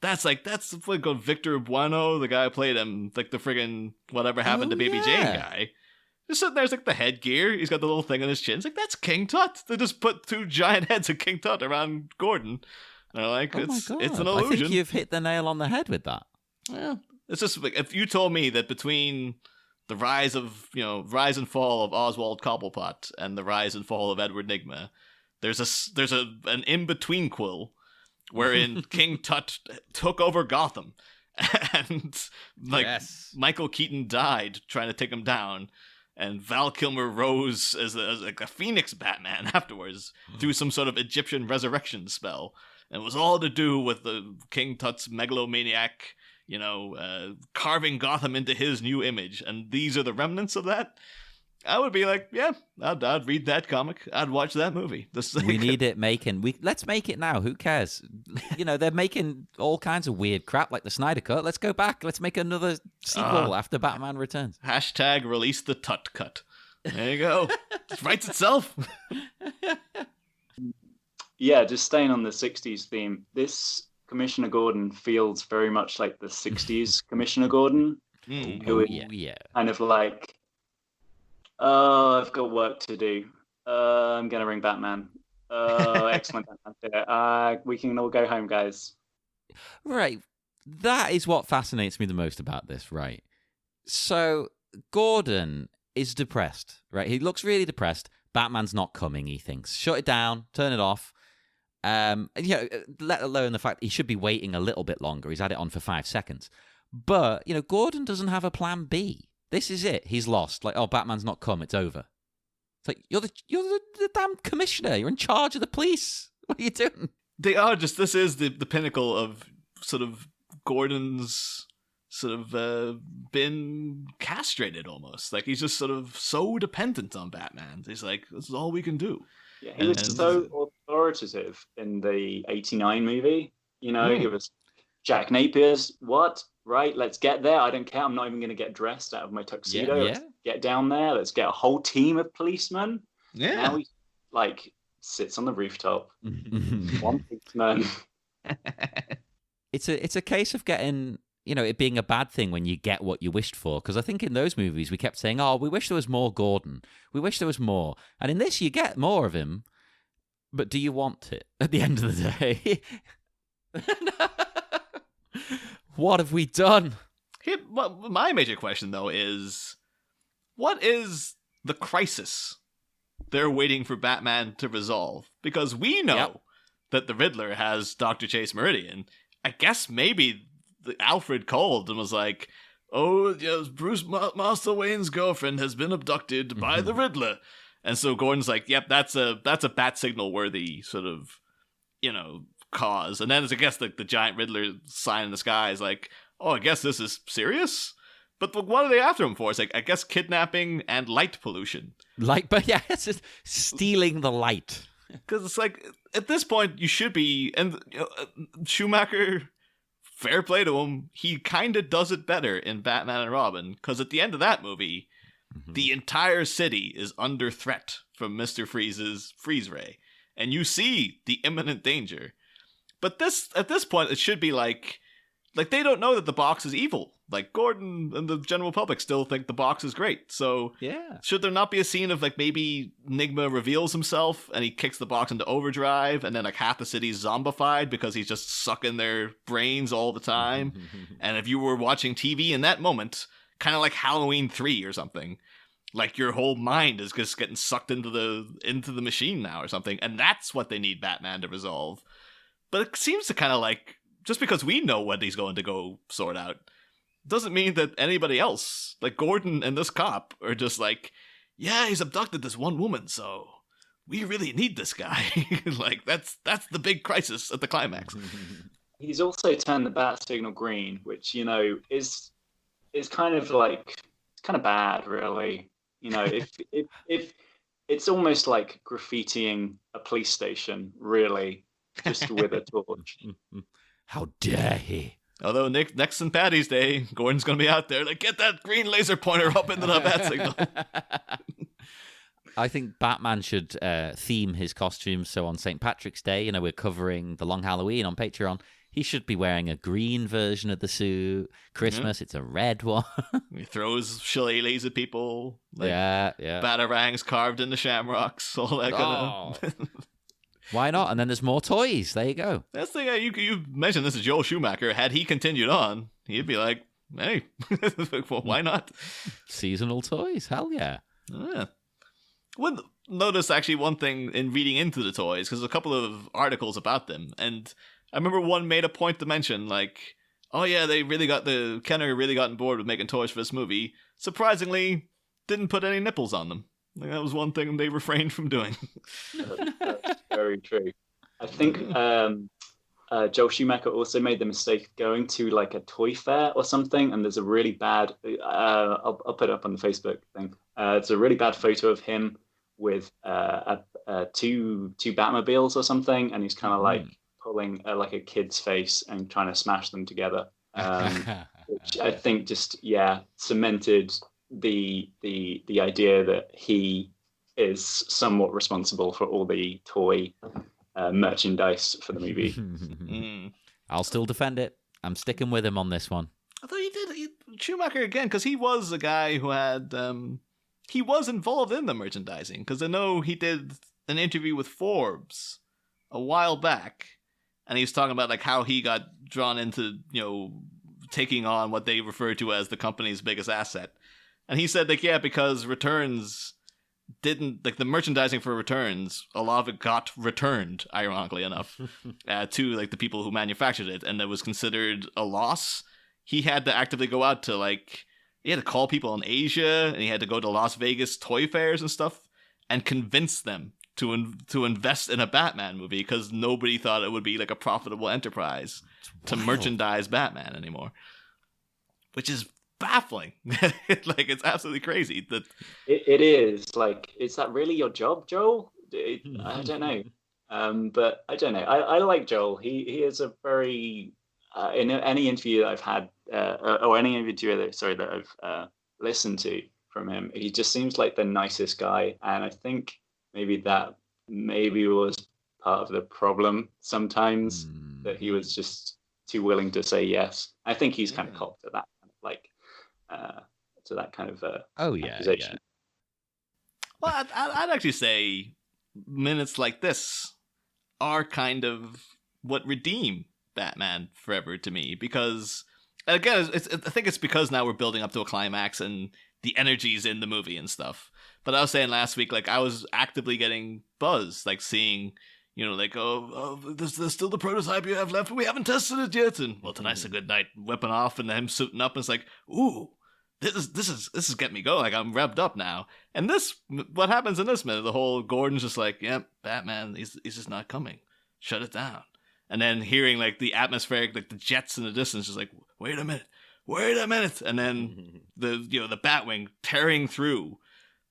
That's what called Victor Bueno, the guy who played him, like the friggin' whatever happened to Baby Jane guy. Just sitting there's like the headgear. He's got the little thing on his chin. It's like, that's King Tut. They just put two giant heads of King Tut around Gordon. And they're like, it's an illusion. I think you've hit the nail on the head with that. Yeah. It's just like, if you told me that between the rise and fall of Oswald Cobblepot and the rise and fall of Edward Nygma, there's an in-between quill wherein King Tut took over Gotham, and like Michael Keaton died trying to take him down, and Val Kilmer rose as like a Phoenix Batman afterwards through some sort of Egyptian resurrection spell, and it was all to do with the King Tut's megalomaniac, carving Gotham into his new image, and these are the remnants of that. I would be like, yeah, I'd read that comic. I'd watch that movie. We need it making. Let's make it now. Who cares? They're making all kinds of weird crap like the Snyder Cut. Let's go back. Let's make another sequel after Batman Returns. # release the Tut Cut. There you go. It writes itself. Yeah, just staying on the 60s theme. This Commissioner Gordon feels very much like the 60s Commissioner Gordon. Who is kind of like, oh, I've got work to do. I'm going to ring Batman. Oh, excellent. We can all go home, guys. Right. That is what fascinates me the most about this, right? So, Gordon is depressed, right? He looks really depressed. Batman's not coming, he thinks. Shut it down, turn it off. Let alone the fact he should be waiting a little bit longer. He's had it on for 5 seconds. But, Gordon doesn't have a plan B. This is it. He's lost. Like, oh, Batman's not come. It's over. It's like, you're the damn commissioner. You're in charge of the police. What are you doing? They are just, this is the pinnacle of sort of Gordon's sort of been castrated almost. Like, he's just sort of so dependent on Batman. He's like, this is all we can do. Yeah, he was so authoritative in the 89 movie. He was Jack Napier's, what? Right, let's get there. I don't care. I'm not even going to get dressed out of my tuxedo. Yeah. Let's get down there. Let's get a whole team of policemen. Yeah. Now he, sits on the rooftop. One policeman. It's a case of getting, it being a bad thing when you get what you wished for. Because I think in those movies, we kept saying, oh, we wish there was more Gordon. We wish there was more. And in this, you get more of him. But do you want it at the end of the day? What have we done? My major question, though, is what is the crisis they're waiting for Batman to resolve? Because we know that the Riddler has Dr. Chase Meridian. I guess maybe Alfred called and was like, oh, yes, Bruce Master Wayne's girlfriend has been abducted by the Riddler. And so Gordon's like, yep, that's a bat signal worthy sort of, cause. And then it's, I guess, the giant Riddler sign in the sky is like, oh, I guess this is serious? But what are they after him for? It's like, I guess kidnapping and light pollution. It's just stealing the light. Because it's like, at this point, you should be, and Schumacher, fair play to him, he kind of does it better in Batman and Robin, because at the end of that movie, the entire city is under threat from Mr. Freeze's freeze ray, and you see the imminent danger. But at this point, it should be like they don't know that the box is evil. Like, Gordon and the general public still think the box is great. So should there not be a scene of maybe Nigma reveals himself and he kicks the box into overdrive and then half the city's zombified because he's just sucking their brains all the time? And if you were watching TV in that moment, kind of like Halloween 3 or something, your whole mind is just getting sucked into the machine now or something. And that's what they need Batman to resolve. But it seems to kind of just because we know what he's going to go sort out, doesn't mean that anybody else, like Gordon and this cop, are just he's abducted this one woman, so we really need this guy. That's the big crisis at the climax. He's also turned the bat signal green, which, is kind of it's kind of bad, really. If it's almost like graffitiing a police station, really, just with a torch. How dare he? Although next St. Paddy's Day, Gordon's going to be out there, get that green laser pointer up into the bat signal. I think Batman should theme his costume. So on St. Patrick's Day, we're covering the Long Halloween on Patreon. He should be wearing a green version of the suit. Christmas, it's a red one. He throws shillelaghs at people. Batarangs carved into shamrocks, all that kind of... Why not? And then there's more toys. There you go. That's the guy. You mentioned this is Joel Schumacher. Had he continued on, he'd be like, hey, well, why not? Seasonal toys. Hell yeah. Would notice actually one thing in reading into the toys, because there's a couple of articles about them. And I remember one made a point to mention, oh yeah, Kenner really got on board with making toys for this movie. Surprisingly, didn't put any nipples on them. That was one thing they refrained from doing. That's very true. I think Joel Schumacher also made the mistake of going to a toy fair or something, and there's a really bad. I'll put it up on the Facebook thing. It's a really bad photo of him with two Batmobiles or something, and he's kind of pulling a kid's face and trying to smash them together, which I think just cemented the idea that he is somewhat responsible for all the toy merchandise for the movie. I'll still defend it. I'm sticking with him on this one. I thought Schumacher again, because he was a guy who had he was involved in the merchandising, because I know he did an interview with Forbes a while back, and he was talking about how he got drawn into taking on what they refer to as the company's biggest asset. And he said because returns didn't, like, the merchandising for returns, a lot of it got returned, ironically enough, to, like, the people who manufactured it, and it was considered a loss. He had to actively go out to, like, he had to call people in Asia, and he had to go to Las Vegas toy fairs and stuff, and convince them to invest in a Batman movie, because nobody thought it would be, like, a profitable enterprise to merchandise Batman anymore. Which is baffling. Like, it's absolutely crazy that it is. Like, is that really your job, Joel? I don't know. But I don't know. I like Joel. He is a very in any interview that I've had or any interview that I've listened to from him, he just seems like the nicest guy, and I think that was part of the problem sometimes, that he was just too willing to say yes. I think he's kind of copped to that, like, to that kind of accusation. Well, I'd actually say minutes like this are kind of what redeem Batman Forever to me, because, again, I think it's because now we're building up to a climax and the energy's in the movie and stuff. But I was saying last week, like, I was actively getting buzzed, like, seeing, you know, like, there's still the prototype you have left, but we haven't tested it yet. And, well, tonight's a good night, whipping off, and him suiting up, and it's like, ooh, this is getting me going. Like, I'm revved up now. And what happens in this minute? The whole Gordon's just like, yep, Batman, he's just not coming. Shut it down. And then hearing, like, the atmospheric, like, the jets in the distance, just like, wait a minute. And then the Batwing tearing through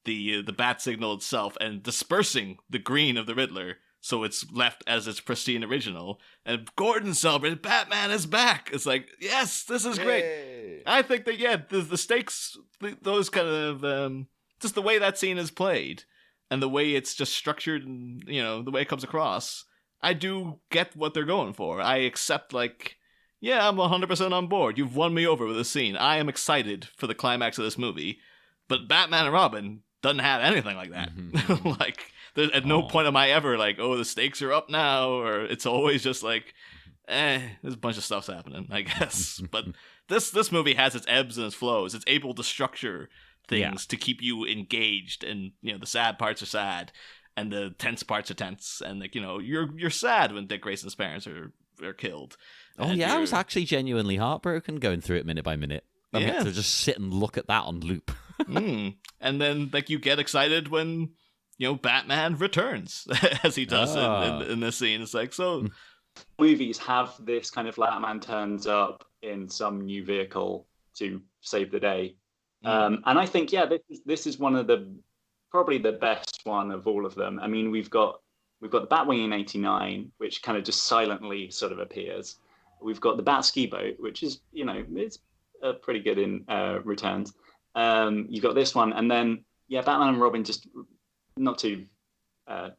the bat signal itself and dispersing the green of the Riddler, so it's left as its pristine original. And Gordon celebrated, Batman is back. It's like, yes, this is great. Yay. I think that, the stakes, those kind of, just the way that scene is played and the way it's just structured and, you know, the way it comes across, I do get what they're going for. I accept, like, yeah, I'm 100% on board. You've won me over with this scene. I am excited for the climax of this movie. But Batman and Robin doesn't have anything like that. Like, at no point am I ever like, oh, the stakes are up now, or it's always just like, there's a bunch of stuff's happening, I guess. But this movie has its ebbs and its flows. It's able to structure things to keep you engaged, and, you know, the sad parts are sad, and the tense parts are tense, and, like, you know, you're sad when Dick Grayson's parents are killed. Oh, yeah, I was actually genuinely heartbroken going through it minute by minute. I had to just sit and look at that on loop. And then, like, you get excited when, you know, Batman returns, as he does in this scene. It's like, so... Movies have this kind of Batman turns up in some new vehicle to save the day. And I think, this is one of probably the best one of all of them. I mean, we've got the Batwing in '89, which kind of just silently sort of appears. We've got the Bat ski boat, which is, you know, it's pretty good in returns. You've got this one, and then Batman and Robin, just not to, not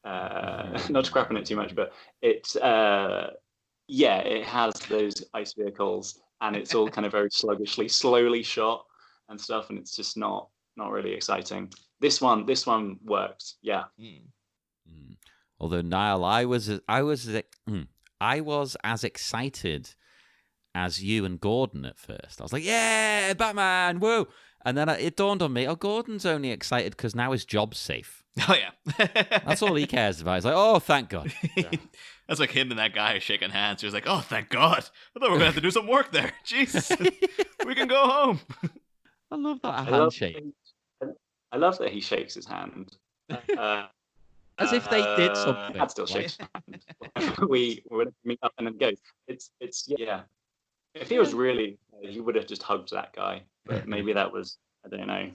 to crap on it too much, but it's it has those ice vehicles, and it's all kind of very slowly shot and stuff, and it's just not really exciting. This one works, Although, Niall, I was as excited as you and Gordon at first. I was like, yeah, Batman, woo! And then it dawned on me, Gordon's only excited because now his job's safe. Oh, yeah. That's all he cares about. He's like, oh, thank God. That's like him and that guy shaking hands. He's like, oh, thank God. I thought we were going to have to do some work there. Jeez. We can go home. I love that handshake. I love that he shakes his hand. As if they did something. Dad still shakes his hand. We're going to meet up and then goes. It's If he was really, he would have just hugged that guy. But maybe that was, I don't know,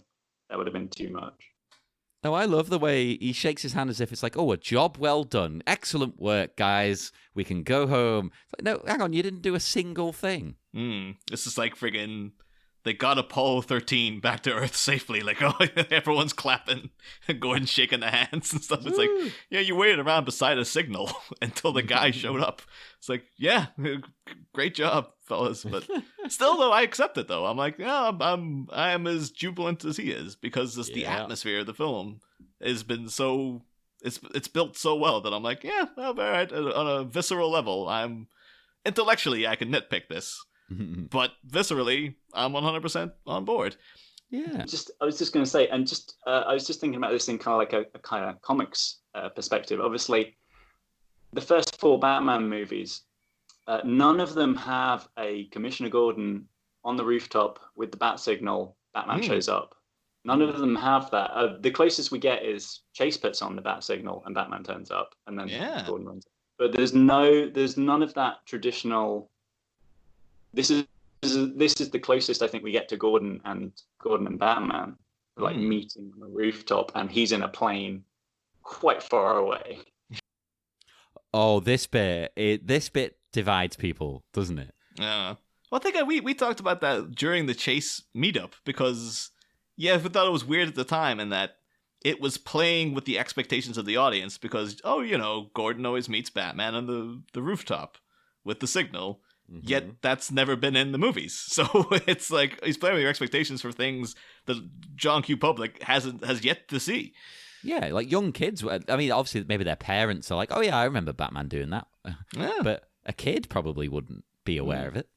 that would have been too much. No, I love the way he shakes his hand as if it's like, oh, a job well done. Excellent work, guys. We can go home. It's like, no, hang on, you didn't do a single thing. This is like friggin', they got Apollo 13 back to Earth safely. Like, oh, everyone's clapping and Gordon's shaking the hands and stuff. It's like, you waited around beside a signal until the guy showed up. It's like, yeah, great job, fellas. But still, though, I accept it, though. I'm like, yeah, I am as jubilant as he is, because the atmosphere of the film has been so, it's built so well that I'm like, yeah, all right, on a visceral level, intellectually, I can nitpick this. But viscerally, I'm 100% on board. Yeah. I was just going to say, and I was just thinking about this in kind of like a kind of comics perspective. Obviously, the first 4 Batman movies, none of them have a Commissioner Gordon on the rooftop with the bat signal. Batman shows up. None of them have that. The closest we get is Chase puts on the bat signal and Batman turns up, and then Gordon runs. But there's none of that traditional. This is the closest I think we get to Gordon and Batman, like meeting on the rooftop, and he's in a plane quite far away. Oh, this bit divides people, doesn't it? Yeah. Well, I think we talked about that during the Chase meetup because, we thought it was weird at the time and that it was playing with the expectations of the audience because, Gordon always meets Batman on the rooftop with the signal, yet that's never been in the movies. So it's like he's playing with your expectations for things that John Q. Public has yet to see. Yeah, like young kids. I mean, obviously, maybe their parents are like, "Oh yeah, I remember Batman doing that," but a kid probably wouldn't be aware of it.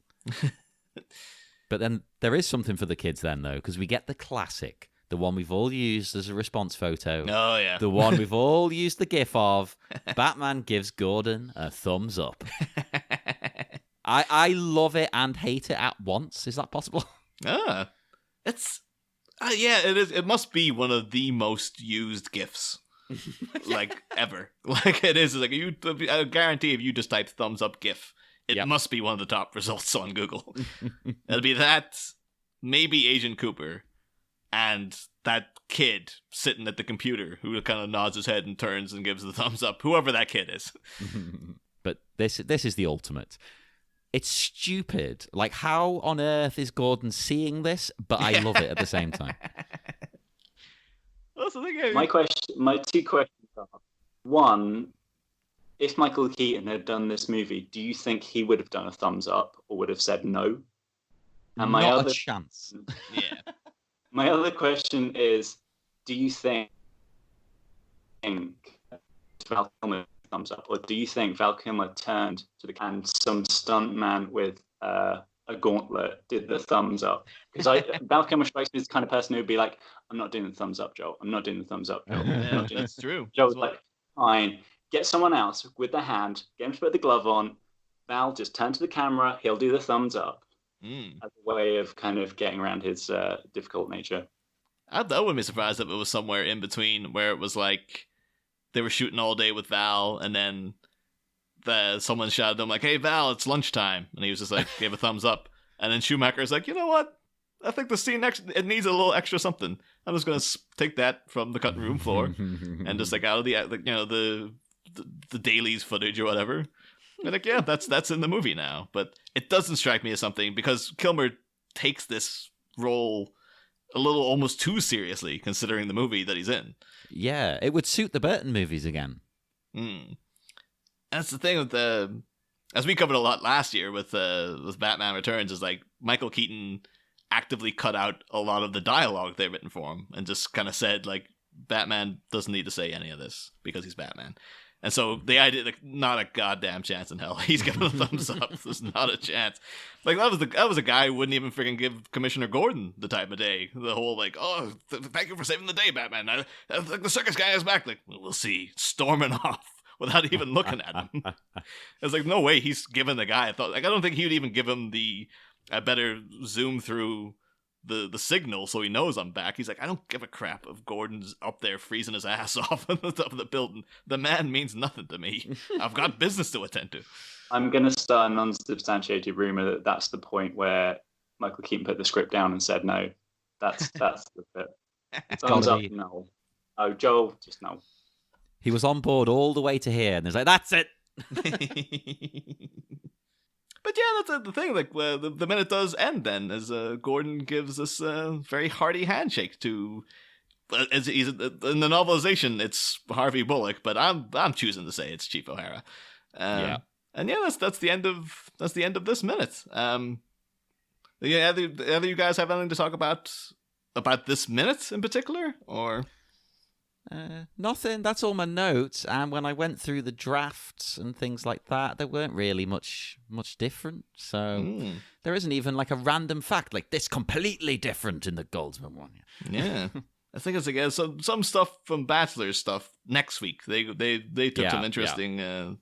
But then there is something for the kids then, though, because we get the classic, the one we've all used as a response photo. Oh yeah, the one we've all used the GIF of. Batman gives Gordon a thumbs up. I love it and hate it at once. Is that possible? It's. It is. It must be one of the most used GIFs, like ever. Like it is. Like I guarantee if you just type thumbs up GIF, it must be one of the top results on Google. It'll be that, maybe Agent Cooper, and that kid sitting at the computer who kind of nods his head and turns and gives the thumbs up. Whoever that kid is. But this is the ultimate. It's stupid. Like, how on earth is Gordon seeing this? But I love it at the same time. My 2 questions are: 1, if Michael Keaton had done this movie, do you think he would have done a thumbs up or would have said no? And Not a chance. Yeah. My other question is: do you think Val Kilmer thumbs up, or do you think Val Kilmer turned to the and some stunt man with a gauntlet did the thumbs up? Because Val Kilmer strikes me as the kind of person who would be like, "I'm not doing the thumbs up, Joel. I'm not doing the thumbs up, Joel." That's true. Joel's like, "Fine, get someone else with the hand, get him to put the glove on. Val, just turn to the camera. He'll do the thumbs up." As a way of kind of getting around his difficult nature. I wouldn't be surprised if it was somewhere in between where it was like they were shooting all day with Val, and then someone shouted them like, "Hey Val, it's lunchtime," and he was just like gave a thumbs up, and then Schumacher's like, "You know what? I think the scene it needs a little extra something. I'm just gonna take that from the cutting room floor and just like out of the dailies footage or whatever." And like, yeah, that's in the movie now, but it doesn't strike me as something because Kilmer takes this role a little almost too seriously considering the movie that he's in. Yeah, it would suit the Burton movies again. That's the thing with as we covered a lot last year with Batman Returns, is like Michael Keaton actively cut out a lot of the dialogue they've written for him and just kind of said like, Batman doesn't need to say any of this because he's Batman. And so the idea, like, not a goddamn chance in hell. He's giving a thumbs up. There's not a chance. Like that was a guy who wouldn't even freaking give Commissioner Gordon the time of day. The whole like, "Oh, thank you for saving the day, Batman. Like the circus guy is back." Like, we'll see, storming off without even looking at him. It's like no way he's giving the guy a thought. Like I don't think he would even give him a better zoom through the signal so he knows I'm back. He's like, "I don't give a crap if Gordon's up there freezing his ass off on the top of the building. The man means nothing to me. I've got business to attend to." I'm going to start an unsubstantiated rumor that that's the point where Michael Keaton put the script down and said no. That's the bit. Thumbs up, no. Oh, Joel, just no. He was on board all the way to here, and he's like, "That's it." But yeah, that's the thing. Like the minute does end, then as Gordon gives us a very hearty handshake to. As he's in the novelization, it's Harvey Bullock, but I'm choosing to say it's Chief O'Hara. Yeah, and yeah, that's the end of this minute. Yeah, either you guys have anything to talk about this minute in particular, or? Nothing. That's all my notes. And when I went through the drafts and things like that, there weren't really much different. So there isn't even like a random fact like this completely different in the Goldsman one. Yeah. I think it's again some stuff from Bachelor's stuff next week. They took some interesting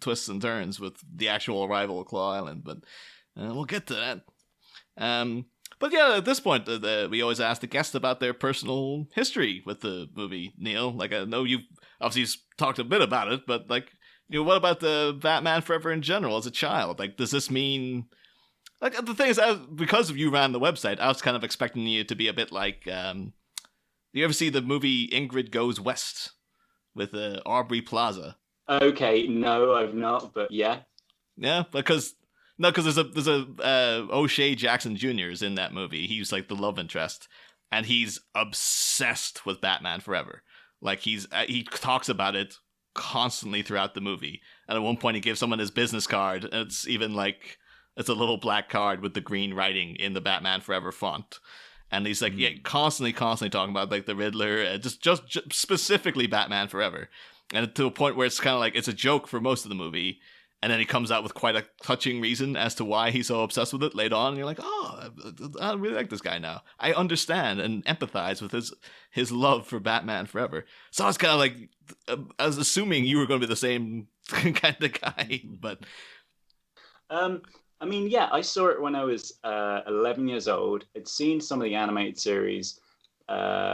twists and turns with the actual arrival of Claw Island, but we'll get to that. But yeah, at this point, we always ask the guests about their personal history with the movie. Neil, like I know you've obviously talked a bit about it, but like, you know, what about the Batman Forever in general as a child? Like, does this mean? Like the thing is, because you ran the website, I was kind of expecting you to be a bit like. You ever see the movie Ingrid Goes West with Aubrey Plaza? Okay, no, I've not, but yeah. Yeah, because there's a O'Shea Jackson Jr. is in that movie. He's like the love interest, and he's obsessed with Batman Forever. Like he talks about it constantly throughout the movie. And at one point, he gives someone his business card, and it's even like it's a little black card with the green writing in the Batman Forever font. And he's like, constantly talking about like the Riddler, just specifically Batman Forever, and to a point where it's kind of like it's a joke for most of the movie, and then he comes out with quite a touching reason as to why he's so obsessed with it later on. And you're like, oh, I really like this guy now. I understand and empathize with his love for Batman Forever. So I was kind of like, I was assuming you were going to be the same kind of guy, but. I mean, yeah, I saw it when I was 11 years old. I'd seen some of the animated series,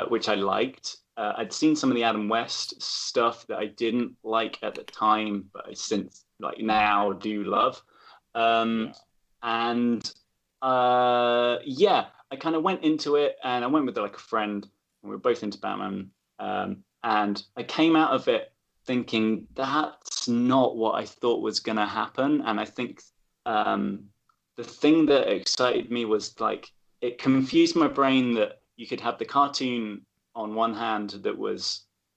which I liked. I'd seen some of the Adam West stuff that I didn't like at the time, but I since, like now, do love. I kind of went into it, and I went with like a friend, and we were both into Batman. And I came out of it thinking, that's not what I thought was going to happen. And I think the thing that excited me was like it confused my brain that you could have the cartoon on one hand that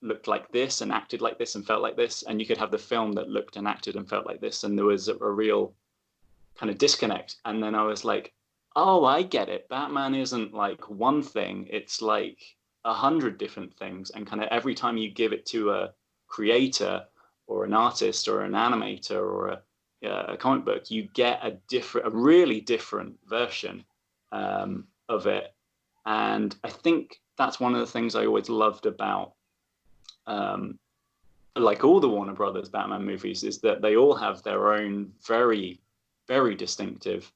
looked like this and acted like this and felt like this, and you could have the film that looked and acted and felt like this, and there was a real kind of disconnect. And then I was like, oh, I get it. Batman isn't like one thing, it's like 100 different things, and kind of every time you give it to a creator or an artist or an animator or a comic book, you get a really different version of it. And I think that's one of the things I always loved about like all the Warner Brothers Batman movies, is that they all have their own very, very distinctive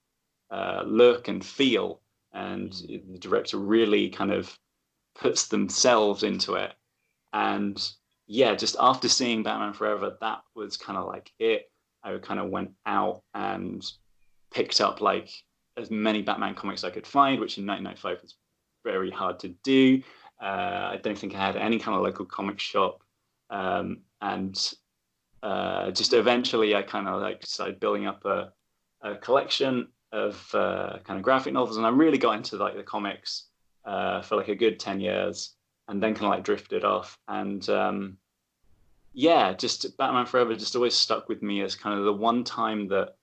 look and feel, and the director really kind of puts themselves into it. And yeah, just after seeing Batman Forever, that was kind of like it. I kind of went out and picked up like as many Batman comics I could find, which in 1995 was very hard to do. I don't think I had any kind of local comic shop. And just eventually I kind of like started building up a collection of kind of graphic novels. And I really got into like the comics for like a good 10 years, and then kind of like drifted off. And yeah, just Batman Forever just always stuck with me as kind of the one time that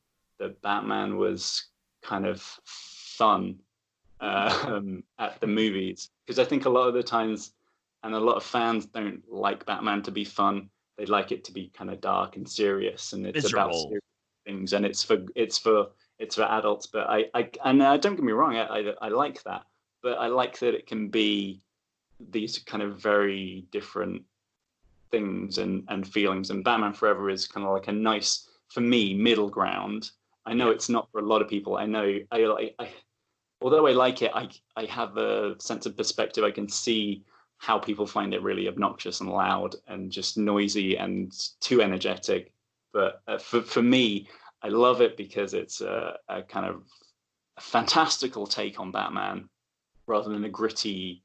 Batman was kind of fun at the movies. Because I think a lot of the times, and a lot of fans don't like Batman to be fun. They like it to be kind of dark and serious, and it's about serious things, and it's for adults. But I don't get me wrong, I like that, but I like that it can be these kind of very different things and feelings, and Batman Forever is kind of like a nice, for me, middle ground. I know it's not for a lot of people. I know I although I like it, I have a sense of perspective. I can see how people find it really obnoxious and loud and just noisy and too energetic. But for me, I love it because it's a kind of a fantastical take on Batman rather than a gritty,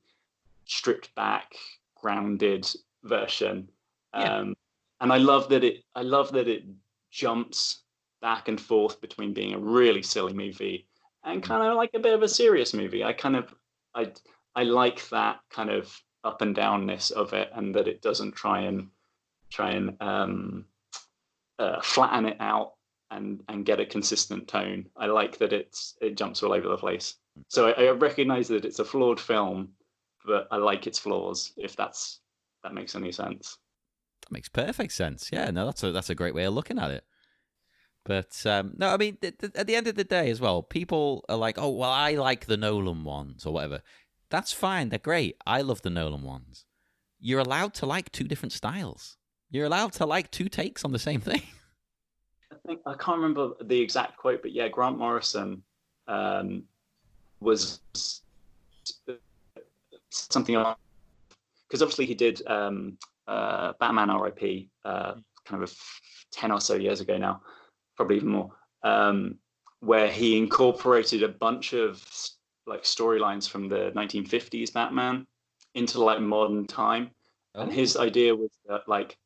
stripped back, grounded version. And I love that it jumps back and forth between being a really silly movie and kind of like a bit of a serious movie. I like that kind of up and downness of it, and that it doesn't try and flatten it out and get a consistent tone. I like that it jumps all over the place. So I recognize that it's a flawed film, but I like its flaws, if that's that makes any sense. That makes perfect sense. Yeah, no, that's a great way of looking at it. But no, I mean, at the end of the day as well, people are like, oh, well, I like the Nolan ones or whatever. That's fine. They're great. I love the Nolan ones. You're allowed to like two different styles. You're allowed to like two takes on the same thing. I can't remember the exact quote, but yeah, Grant Morrison was something because obviously he did Batman R.I.P. Kind of 10 or so years ago now, probably even more, where he incorporated a bunch of like storylines from the 1950s Batman into like modern time. Oh. And his idea was that like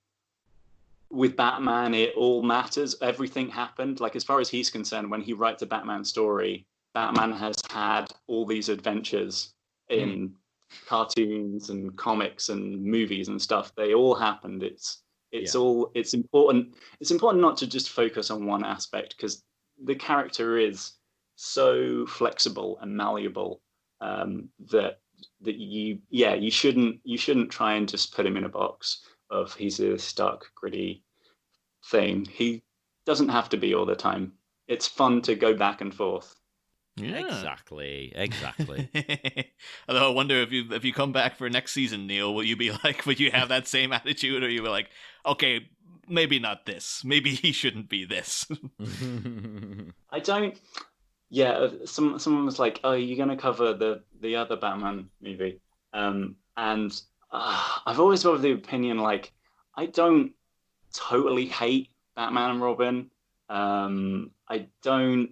with Batman, it all matters. Everything happened. Like as far as he's concerned, when he writes a Batman story, Batman has had all these adventures in cartoons and comics and movies and stuff. They all happened. It's important. It's important not to just focus on one aspect because the character is so flexible and malleable that you shouldn't try and just put him in a box of he's a stark, gritty thing. He doesn't have to be all the time. It's fun to go back and forth. Yeah. Exactly. Although I wonder if you come back for next season, Neil, will you have that same attitude, or you were like, okay, maybe not this. Maybe he shouldn't be this. I don't. Yeah, someone was like, "Oh, you're going to cover the other Batman movie," and I've always got the opinion like I don't totally hate Batman and Robin. I don't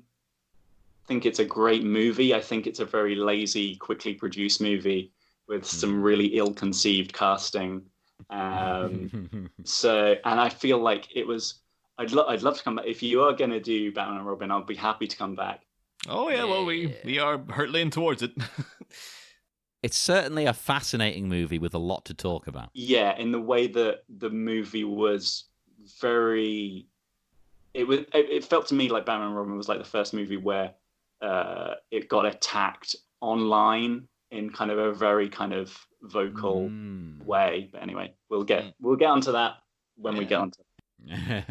think it's a great movie. I think it's a very lazy, quickly produced movie with some really ill-conceived casting. So, and I feel like it was. I'd love to come back. If you are going to do Batman and Robin, I'll be happy to come back. Oh yeah, well we are hurtling towards it. It's certainly a fascinating movie with a lot to talk about. Yeah, in the way that the movie was very. It felt to me like Batman and Robin was like the first movie where it got attacked online in kind of a very kind of vocal way. But anyway, we'll get onto that when we get onto it.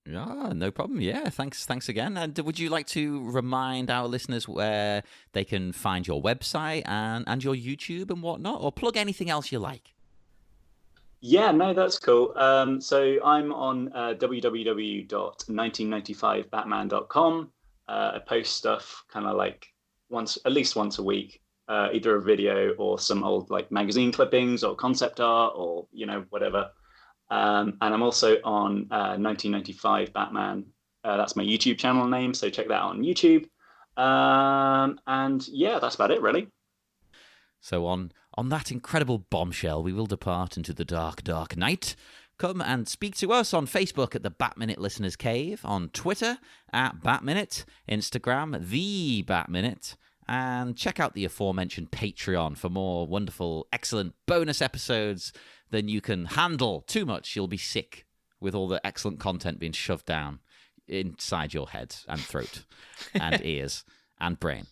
Yeah, no problem. Yeah, thanks again. And would you like to remind our listeners where they can find your website and your YouTube and whatnot, or plug anything else you like? Yeah, no, that's cool. So I'm on www.1995batman.com. I post stuff kind of like at least once a week, either a video or some old like magazine clippings or concept art or whatever. And I'm also on 1995 Batman. That's my YouTube channel name, so check that out on YouTube. And yeah, that's about it, really. So on that incredible bombshell, we will depart into the dark, dark night. Come and speak to us on Facebook at the Batminute Listeners Cave, on Twitter at Batminute, Instagram, The Batminute, and check out the aforementioned Patreon for more wonderful, excellent bonus episodes than you can handle. Too much, you'll be sick with all the excellent content being shoved down inside your head and throat and ears and brain.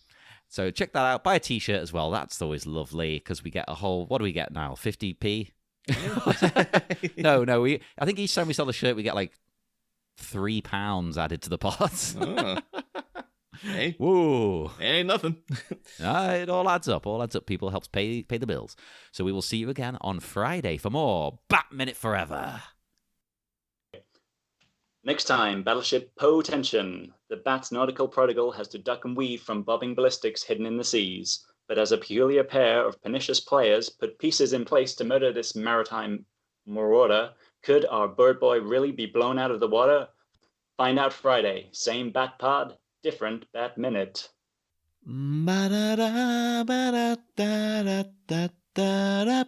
So check that out. Buy a t-shirt as well. That's always lovely because we get a whole, what do we get now? 50p? No. I think each time we sell the shirt, we get like £3 added to the pot. Oh. Hey. Whoa. Ain't nothing. It all adds up. People helps pay the bills. So we will see you again on Friday for more Batminute Forever. Next time, Battleship Potention. The Bat's nautical prodigal has to duck and weave from bobbing ballistics hidden in the seas. But as a peculiar pair of pernicious players put pieces in place to murder this maritime marauder, could our bird boy really be blown out of the water? Find out Friday. Same Bat Pod, different Bat Minute. Ba-da-da, ba-da-da-da-da-da.